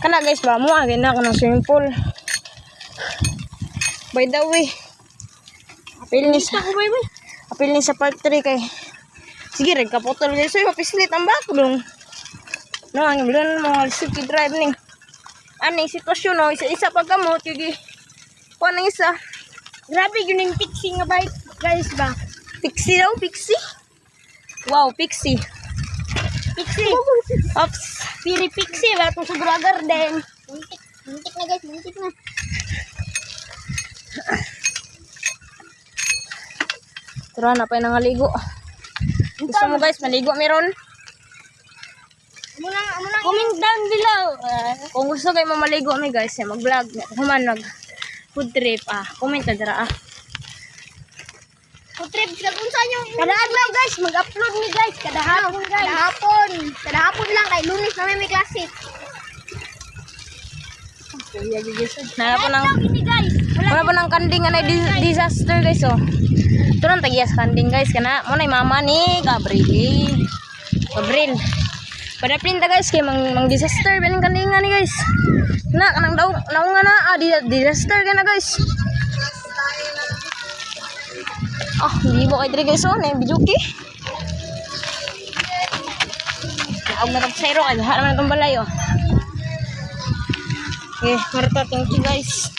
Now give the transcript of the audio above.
Kana guys ba mo agay na ako ng swimming pool. By the way, apil ni sa part 3 kay sige rin kaputol guys. So mapislit ang baklong. No, ang bilan mo safety drive ning. Ani sitwasyon no, isa pagkamot kigi. Kuan ang isa. Grabe yun yung pixie nga bike guys ba. Pixie daw, pixie. Wow, pixie. Pixie. Ops. Piri pixie ba itong Sugro Garden. Muntik na guys, muntik na. Tara na pa nangaligo. Gusto mo guys, maligo meron? Comment down below. Kung gusto kayo mamaligo may guys, mag-vlog. Human food trip. Comment na dara Food trip sa kung saan yung kada adlaw guys, mag-upload ni guys. Kada hapon guys. Kada hapon lang kay Lunes na may klase. Wala po ng kanding na disaster guys oh. Ito lang tagiyas kanding guys. Kana mo na mama ni Gabriel. Pada pinta guys kay mang disaster bening kandingan ni guys. Na kanang daw nga na disaster kana guys. Hindi mo kay dire guys oh, na bijuki. Ako na tapsero kay ha naman itong balay oh. Okay, marita, thank you guys.